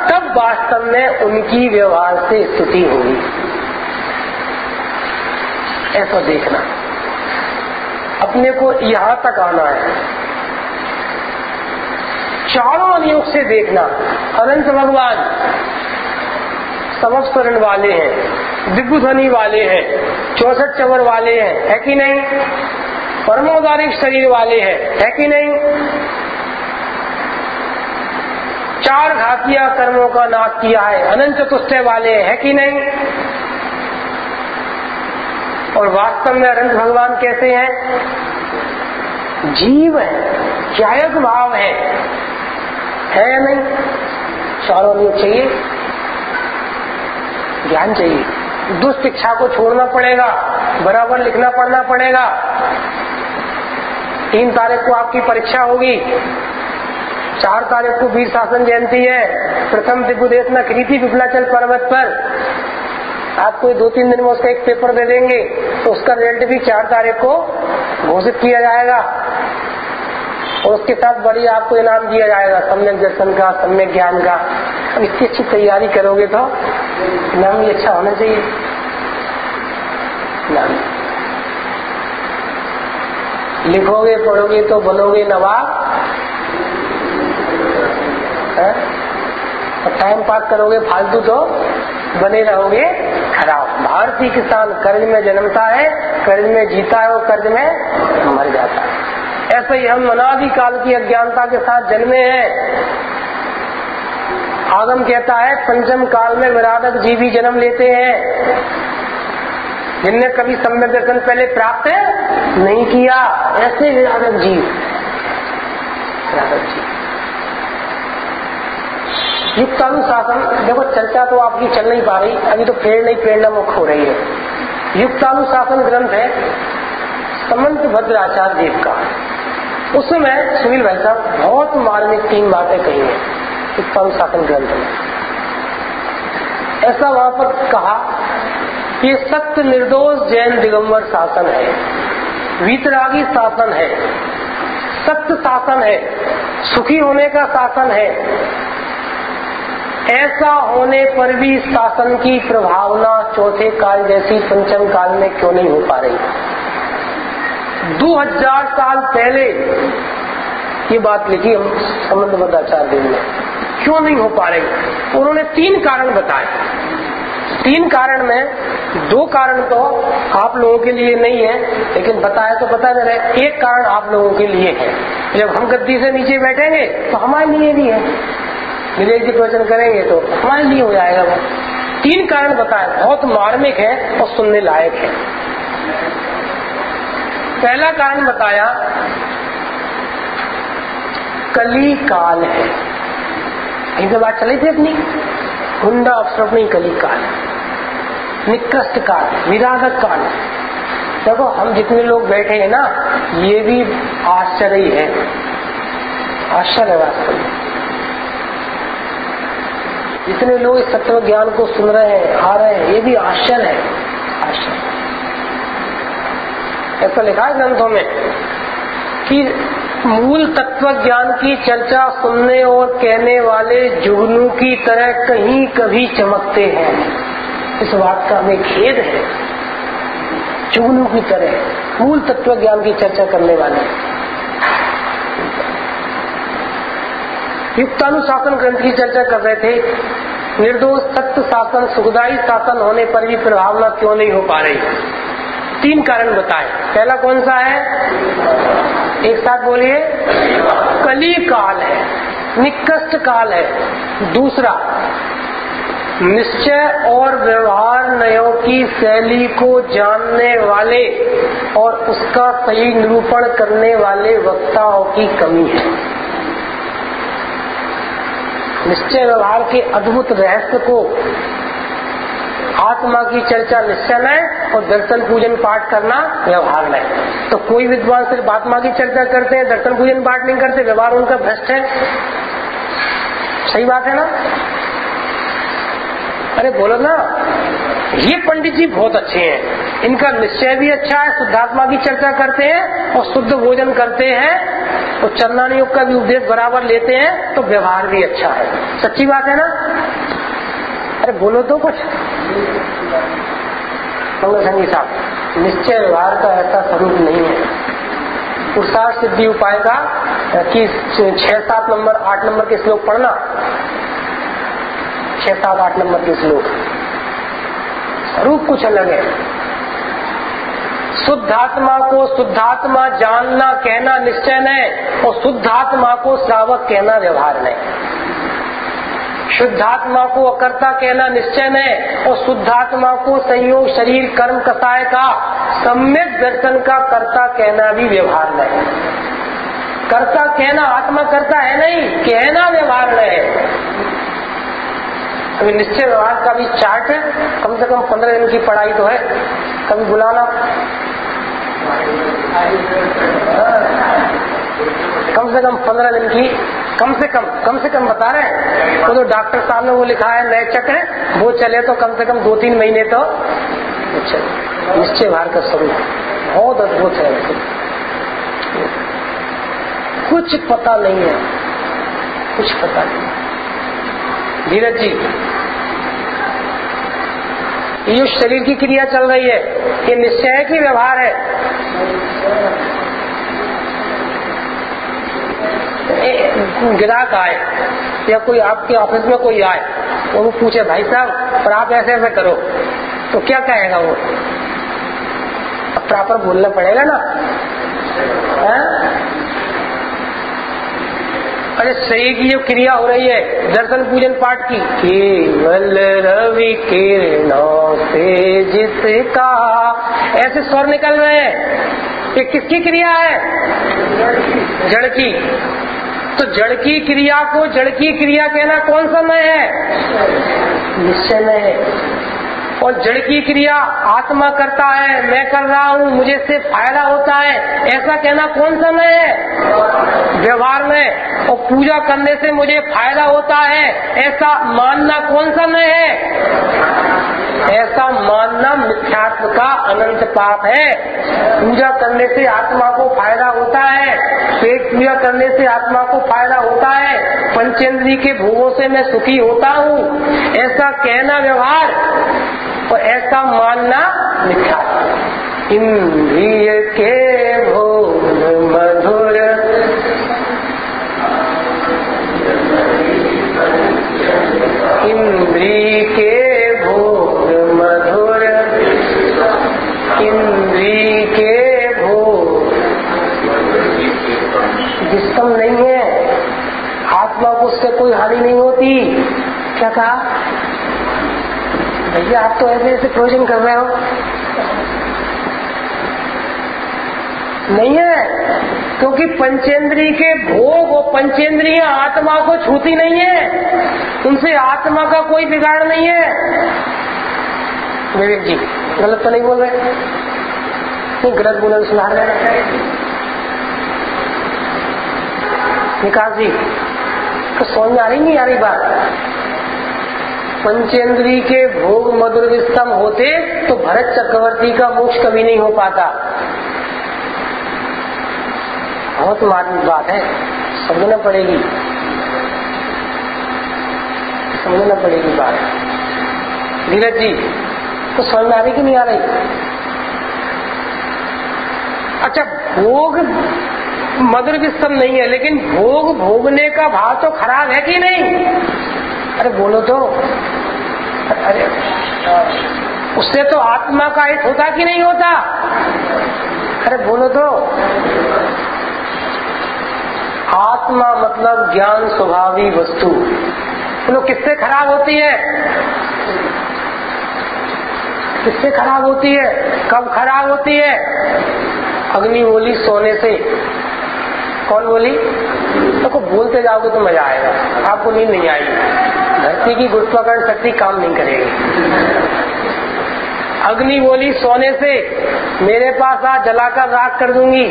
तब वास्तव में उनकी व्यवहार से स्तुति होगी। ऐसा देखना, अपने को यहां तक आना है। चारों अनुयोग से देखना, अनंत भगवान समस्वरण वाले हैं, दिग्बुध्वनि वाले हैं, 64 चवर वाले हैं, है कि नहीं, परमोदारिक शरीर वाले हैं, है कि नहीं, 4 घातिया कर्मों का नाश किया है, अनंत चतुष्टय वाले हैं, है कि नहीं। और वास्तव में अनंत भगवान कैसे हैं, जीव है, ज्ञायक भाव है या नहीं। चारों अनुयोग चाहिए, ज्ञान चाहिए, दुष्ट इच्छा को छोड़ना पड़ेगा, बराबर लिखना पढ़ना पड़ेगा। 3 तारीख को आपकी परीक्षा होगी, 4 तारीख को वीर शासन जयंती है, प्रथम दिग्विदेश न कृति विपलाचल पर्वत पर। आपको 2-3 दिन में उसका एक पेपर दे देंगे, तो उसका रिजल्ट भी 4 तारीख को घोषित किया जाएगा और उसके साथ बड़ी आपको इनाम दिया जाएगा, सम्यक दर्शन का, सम्यक ज्ञान का। अब इतनी अच्छी तैयारी करोगे तो इनाम भी अच्छा होना चाहिए। लिखोगे पढ़ोगे तो बनोगे नवाब, और टाइम पास करोगे फालतू तो बने रहोगे खराब। भारतीय किसान कर्ज में जन्मता है, कर्ज में जीता है और कर्ज में मर जाता है। ऐसे ही हम अनादि काल की अज्ञानता के साथ जन्मे हैं। आगम कहता है पंचम काल में विराधक जीव ही जन्म लेते हैं, जिनने कभी सम्यक दर्शन पहले प्राप्त नहीं किया। ऐसे विराधक जीव, युक्तानुशासन। देखो चर्चा तो आपकी चल नहीं पा रही, अभी तो प्रेरणा मुक्त हो रही है। युक्तानुशासन ग्रंथ है समंत भद्राचार्य देव का। उसमें सुनील भाई साहब बहुत मार्मिक 3 बातें कही है युक्तानुशासन ग्रंथ में। ऐसा वहां पर कहा कि सत्य निर्दोष जैन दिगंबर शासन है, वीतरागी शासन है, सत्य शासन है, सुखी होने का शासन है, ऐसा होने पर भी शासन की प्रभावना चौथे काल जैसी पंचम काल में क्यों नहीं हो पा रही? 2000 साल पहले ये बात लिखी हम संबंधबद्ध आचार्य ने, क्यों नहीं हो पा रही? उन्होंने 3 कारण बताए। 3 कारण में 2 कारण तो आप लोगों के लिए नहीं है, लेकिन बताया तो बता दे रहे। एक कारण आप लोगों के लिए है, जब हम गद्दी से नीचे बैठेंगे तो हमारे लिए भी है, विवेक जी प्रवचन करेंगे तो हमारे लिए हो जाएगा वो। 3 कारण बताए, बहुत मार्मिक है और सुनने लायक है। पहला कारण बताया, कली काल है। इनसे बात चली थी अपनी, हुंडा अवसर अपनी कली काल, निकृष्ट काल, विराधक काल। देखो हम जितने लोग बैठे हैं ना, ये भी आश्चर्य ही है, आश्चर्य है वास्तव में। जितने लोग इस तत्व ज्ञान को सुन रहे हैं, आ रहे हैं, ये भी आश्चर्य है, आश्चर्य। ऐसा लिखा है ग्रंथों में कि मूल तत्व ज्ञान की चर्चा सुनने और कहने वाले जुगनू की तरह कहीं कभी चमकते हैं। इस बात का हमें खेद है। जुगनू की तरह मूल तत्व ज्ञान की चर्चा करने वाले। युक्तानुशासन ग्रंथ की चर्चा कर रहे थे। निर्दोष सत्य शासन, सुखदायी शासन होने पर भी प्रभावना क्यों नहीं हो पा रही? 3 कारण बताए। पहला कौन सा है? एक साथ बोलिए, कली काल है, निकृष्ट काल है। दूसरा, निश्चय और व्यवहार नयों की शैली को जानने वाले और उसका सही निरूपण करने वाले वक्ताओं की कमी है। निश्चय व्यवहार के अद्भुत रहस्य को, आत्मा की चर्चा निश्चय में और दर्शन पूजन पाठ करना व्यवहार में। तो कोई विद्वान सिर्फ आत्मा की चर्चा करते हैं, दर्शन पूजन पाठ नहीं करते, व्यवहार उनका भ्रष्ट है। सही बात है ना? अरे बोलो ना, ये पंडित जी बहुत अच्छे हैं, इनका निश्चय भी अच्छा है, शुद्धात्मा की चर्चा करते हैं और शुद्ध भोजन करते हैं और चंदन योग का भी उपदेश बराबर लेते हैं, तो व्यवहार भी अच्छा है। सच्ची बात है ना? अरे बोलो तो कुछ। संगी साहब, निश्चय व्यवहार का ऐसा स्वरूप नहीं है। पुरुषार्थ सिद्धि उपाय का कि 6, 7 नंबर 8 नंबर के श्लोक पढ़ना, 6, 7, 8 नंबर के श्लोक, स्वरूप कुछ अलग है। शुद्धात्मा को शुद्धात्मा जानना कहना निश्चय नहीं, और शुद्धात्मा को श्रावक कहना व्यवहार नहीं। शुद्धात्मा को अकर्ता कहना निश्चय नहीं, और शुद्धात्मा को संयोग शरीर कर्म कसाय का सम्यक दर्शन का कर्ता कहना भी व्यवहार नहीं। कर्ता कहना, आत्मा कर्ता है नहीं, कहना व्यवहार नहीं। अभी निश्चय व्यवहार का भी चार्ट है, कम से कम 15 दिन की पढ़ाई तो है। कभी बुलाना, कम से कम 15 दिन की, कम से कम बता रहे हैं। वो तो डॉक्टर साहब ने वो लिखा है नए चक्र, वो चले तो कम से कम 2-3 महीने तो चले। निश्चय भार का स्वरूप बहुत अद्भुत है। कुछ पता नहीं है, कुछ पता नहीं। धीरज जी, ये शरीर की क्रिया चल रही है, ये निश्चय है कि व्यवहार है? ग्राहक आए या कोई आपके ऑफिस में कोई आए और वो पूछे भाई साहब पर आप ऐसे ऐसे करो, तो क्या कहेगा वो? अब प्रॉपर बोलना पड़ेगा ना। अरे सही की जो क्रिया हो रही है दर्शन पूजन पाठ की, केवल रवि किरणों से जिसका, ऐसे स्वर निकल रहे हैं। ये किसकी क्रिया है? जड़ की। तो जड़ की क्रिया को जड़ की क्रिया कहना कौन सा नय है? निश्चय में है। और जड़ की क्रिया आत्मा करता है, मैं कर रहा हूँ, मुझे इससे फायदा होता है, ऐसा कहना कौन सा नय है? व्यवहार में। और पूजा करने से मुझे फायदा होता है, ऐसा मानना कौन सा नय है? ऐसा मानना मिथ्यात्व का अनंत पाप है। पूजा करने से आत्मा को फायदा होता है, पेट पूजा करने से आत्मा को फायदा होता है, पंचेंद्रिय के भोगों से मैं सुखी होता हूँ, ऐसा कहना व्यवहार और ऐसा मानना मिथ्यात्व। इंद्रिय के भोग मधुर इंद्रिय के भोग मधुर इंद्रिय के भोग विषम नहीं है, आत्मा को उससे कोई हानि नहीं होती। क्या कहा भैया, आप तो ऐसे ऐसे प्रयोजन कर रहे हो। नहीं है, क्योंकि पंचेंद्रिय के भोग और पंचेंद्रिय आत्मा को छूती नहीं है, उनसे आत्मा का कोई बिगाड़ नहीं है। विवेक जी गलत तो नहीं बोल रहे? नहीं, गलत बोले तो सुधार लेना। विकास जी तो समझ में आ रही नहीं आ रही बात? पंचेंद्रिय के भोग मधुर विषम होते तो भरत चक्रवर्ती का मोक्ष कभी नहीं हो पाता। बहुत मार्मिक बात है, समझना पड़ेगी, समझना पड़ेगी बात। धीरज जी तो समझ में आ रही कि नहीं आ रही? अच्छा, भोग मधुर विषम नहीं है, लेकिन भोग भोगने का भाव तो खराब है कि नहीं? अरे बोलो तो। अरे उससे तो आत्मा का हित होता कि नहीं होता? अरे बोलो तो। आत्मा मतलब ज्ञान स्वभावी वस्तु, तो किससे खराब होती है? किससे खराब होती है? कब खराब होती है? अग्नि बोली सोने से। कौन बोली? तो बोलते जाओगे तो मजा आएगा, आपको नींद नहीं आएगी। धरती की गुरुत्वाकर्षण शक्ति काम नहीं करेगी। अग्नि बोली सोने से, मेरे पास आ, जलाकर राख कर दूंगी।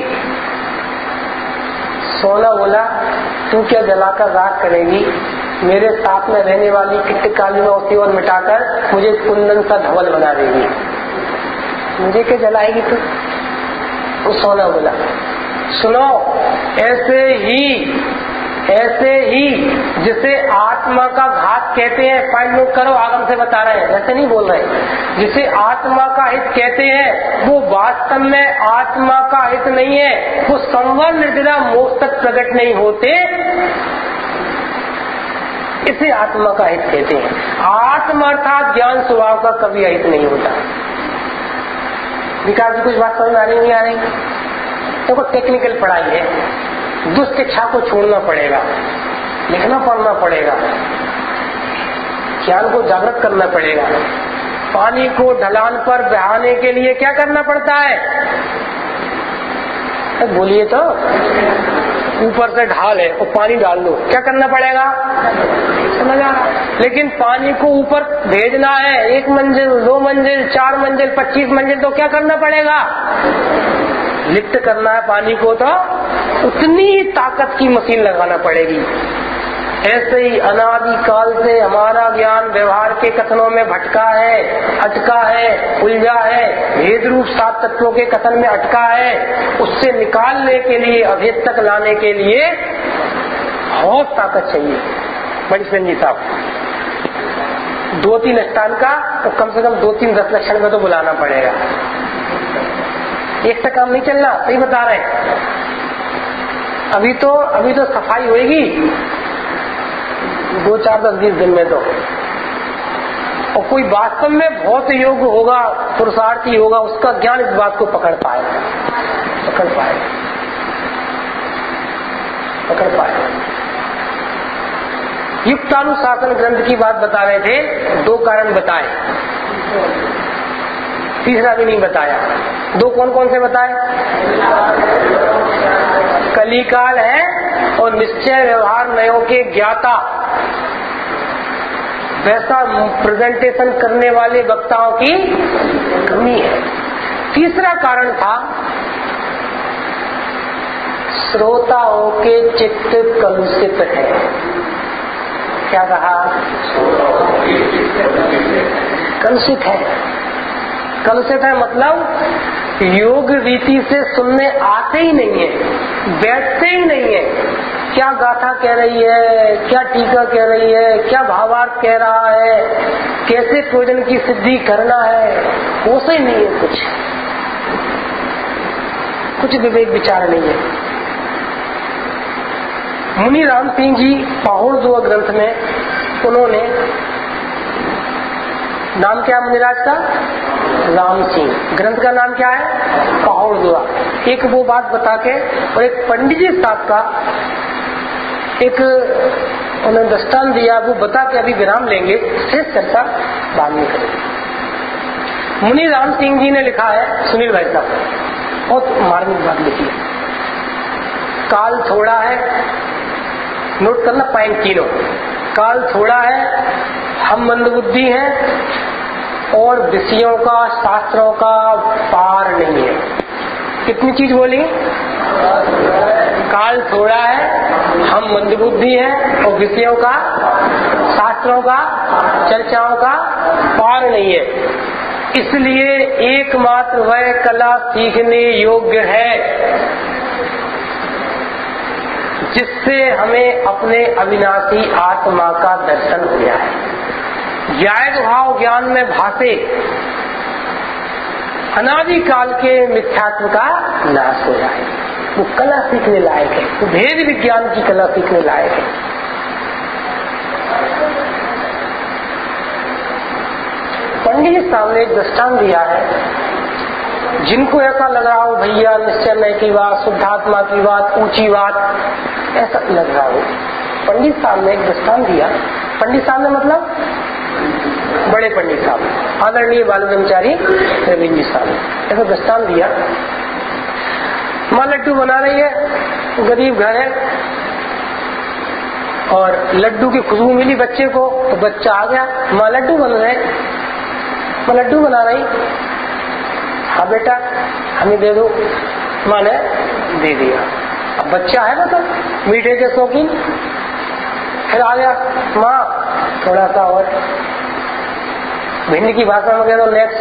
सोना बोला, तू क्या जलाकर राख करेगी? मेरे साथ में रहने वाली किटकाली औषधि और मिटाकर मुझे कुंदन सा धवल बना देगी। मुझे क्या जलाएगी तू? वो सोना बोला। सुनो, ऐसे ही जिसे आत्मा का घात कहते हैं, पॉइंट नोट करो, आगम से बता रहे हैं, ऐसे नहीं बोल रहे। जिसे आत्मा का हित कहते हैं वो वास्तव में आत्मा का हित नहीं है, वो संवर निर्दिरा मोक्ष तक प्रकट नहीं होते, इसे आत्मा का हित कहते हैं। आत्मा अर्थात ज्ञान स्वभाव का कभी हित नहीं होता। विकास जी कुछ बात समझ में आ रही नहीं आ रही? देखो, टेक्निकल पढ़ाई है, दुष्ट इच्छा को छोड़ना पड़ेगा, लिखना पढ़ना पड़ेगा, ज्ञान को जागृत करना पड़ेगा। पानी को ढलान पर बहाने के लिए क्या करना पड़ता है? बोलिए तो। ऊपर से ढाल है और पानी डाल दो, क्या करना पड़ेगा? समझ आ रहा? लेकिन पानी को ऊपर भेजना है, 1 मंजिल 2 मंजिल 4 मंजिल 25 मंजिल, तो क्या करना पड़ेगा? लिफ्ट करना है पानी को, तो उतनी ताकत की मशीन लगाना पड़ेगी। ऐसे ही अनादिकाल से हमारा ज्ञान व्यवहार के कथनों में भटका है, अटका है, उलझा है, भेद रूप 7 तत्वों के कथन में अटका है। उससे निकालने के लिए, अभेद तक लाने के लिए बहुत ताकत चाहिए। बड़ी संजी साहब, 2-3 स्थान का तो कम से कम 2-3-10 लक्षण में तो बुलाना पड़ेगा। एक से काम नहीं चलना, सही बता रहे हैं। अभी तो सफाई होगी 2-4-10 दिन में तो, और कोई वास्तव में बहुत योग्य होगा, पुरुषार्थी होगा, उसका ज्ञान इस बात को पकड़ पाए। युक्तानुशासन ग्रंथ की बात बता रहे थे, 2 कारण बताए, तीसरा भी नहीं बताया। 2 कौन कौन से बताए? कलिकाल है और निश्चय व्यवहार नयों के ज्ञाता, वैसा प्रेजेंटेशन करने वाले वक्ताओं की कमी है। तीसरा कारण था श्रोताओं के चित्त कलुषित है। क्या कहा? कलुषित है। कलुषित है मतलब योग रीति से सुनने आते ही नहीं है, बैठते ही नहीं है। क्या गाथा कह रही है, क्या टीका कह रही है, क्या भावार्थ कह रहा है, कैसे प्रयोजन की सिद्धि करना है, वो से नहीं है। कुछ विवेक विचार नहीं है। मुनि राम सिंह जी पहाड़ दुआ ग्रंथ में उन्होंने, नाम क्या मुनिराज का? राम सिंह। ग्रंथ का नाम क्या है? पहाड़ दुआ। एक वो बात बता के और एक पंडित जी साहब का एक उन्होंने दृष्टांत दिया, वो बता के अभी विराम लेंगे, शेष चर्चा बाद में करेंगे। मुनि राम सिंह जी ने लिखा है, सुनील भाई साहब बहुत मार्मिक बात लिखी है। काल थोड़ा है, नोट करना पॉइंट तीनों। काल थोड़ा है, हम मंदबुद्धि हैं और विषयों का शास्त्रों का पार नहीं है। कितनी चीज बोली? काल थोड़ा है, हम मंदबुद्धि हैं और विषयों का शास्त्रों का चर्चाओं का पार नहीं है। इसलिए एकमात्र वह कला सीखने योग्य है जिससे हमें अपने अविनाशी आत्मा का दर्शन हो जाए, ज्ञायक भाव ज्ञान में भासे, अनादि काल के मिथ्यात्व का नाश हो जाए। वो कला सीखने लायक है, वो भेद विज्ञान की कला सीखने लायक है। पंडित जी सामने एक दृष्टांत दिया है। जिनको ऐसा लग रहा हो भैया निश्चय नहीं की बात, शुद्धात्मा की बात, ऊंची बात ऐसा लग रहा हो, पंडित साहब ने एक दृष्टांत दिया। पंडित साहब ने मतलब बड़े पंडित साहब, आदरणीय बाल ब्रह्मचारी रविंद्र जी साहब ने ऐसा दृष्टांत दिया। मां लड्डू बना रही है, गरीब घर है और लड्डू की खुशबू मिली बच्चे को, तो बच्चा आ गया, मां लड्डू बन रहे, मां लड्डू बना रही, हाँ बेटा हमें दे दो, मां ने दे दिया। अब बच्चा है मतलब मीठे के शौकीन, फिर आ गया, माँ थोड़ा सा और, भिंड की भाषा में कह दो नेक्स्ट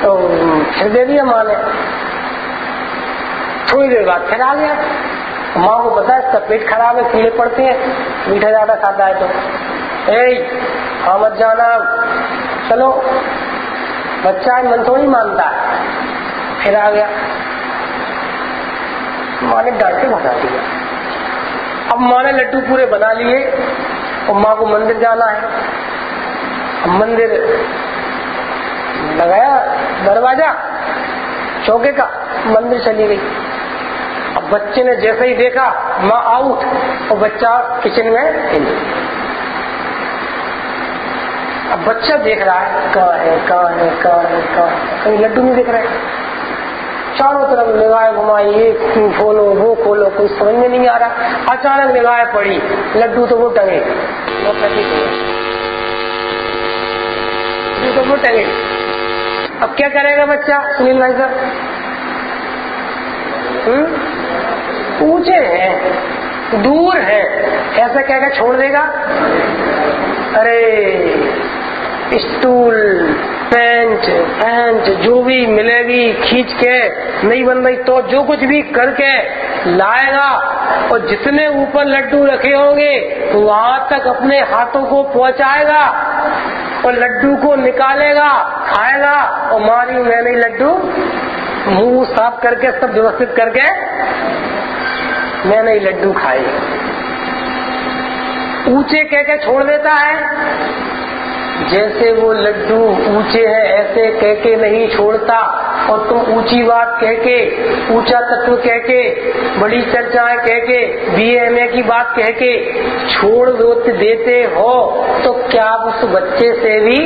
तो फिर दे दिया माँ ने। थोड़ी देर बाद फिर आ गया, माँ को पता है इसका पेट खराब है, कीड़े पड़ते हैं, मीठा ज्यादा खाता है तो हाँ मत जाना, चलो बच्चा है मन थोड़ी मानता है। फिर आ गया, माँ ने डांट के भगा दिया। अब माँ ने लड्डू पूरे बना लिए और माँ को मंदिर जाना है। अब मंदिर लगाया दरवाजा चौके का, मंदिर चली गई। अब बच्चे ने जैसे ही देखा माँ आउट और बच्चा किचन में इन। अब बच्चा देख रहा है कहाँ है कहाँ है कहाँ है कहाँ, कहीं लड्डू नहीं दिख रहे। चारों तरफ निगाहें घुमाई, ये खोलो वो खोलो, कोई समझ में नहीं आ रहा। अचानक निगाहें पड़ी, लड्डू तो वो टंगे, लड्डू तो वो टंगे। अब क्या करेगा बच्चा सुनील भाई साहब? ऊंचे हैं, दूर है, ऐसा क्या क्या छोड़ देगा? अरे स्टूल पेंच जो भी मिलेगी खींच के, नहीं बन रही तो जो कुछ भी करके लाएगा और जितने ऊपर लड्डू रखे होंगे वहां तक अपने हाथों को पहुंचाएगा और लड्डू को निकालेगा, खाएगा और मारी मैंने लड्डू मुंह साफ करके सब व्यवस्थित करके मैंने लड्डू खाए। ऊंचे कह के छोड़ देता है। जैसे वो लड्डू ऊंचे हैं ऐसे कह के नहीं छोड़ता, और तुम ऊंची बात कह के, ऊंचा तत्व कह के, बड़ी चर्चाएं कह के, BA की बात कह के छोड़ देते हो तो क्या उस बच्चे से भी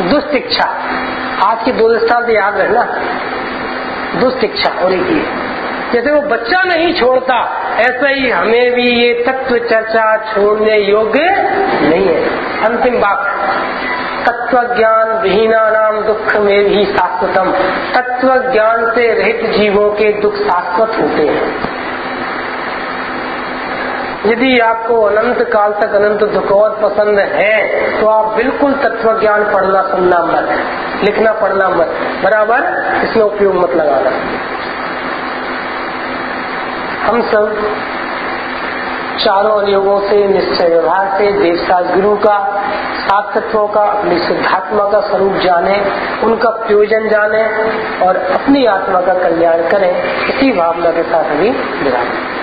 दुष्शिक्षा। आज की 2 दृष्टांत याद रहना, दुष्शिक्षा हो रही है। जैसे वो बच्चा नहीं छोड़ता ऐसे ही हमें भी ये तत्व चर्चा छोड़ने योग्य नहीं है। अंतिम बात, तत्व ज्ञान विहीना नाम दुख में भी शाश्वतम। तत्व ज्ञान से रहित जीवों के दुख शाश्वत होते हैं। यदि आपको अनंत काल तक अनंत दुख और पसंद है तो आप बिल्कुल तत्व ज्ञान पढ़ना सुनना मत, लिखना पढ़ना मत, बराबर इसमें उपयोग मत लगाना। हम सब चारों अनुयोगों से, निश्चय व्यवहार से, देवशास्त्र गुरु का, सात तत्वों का, अपनी शुद्धात्मा का स्वरूप जाने, उनका प्रयोजन जाने और अपनी आत्मा का कल्याण करें, इसी भावना के साथ अभी विराम।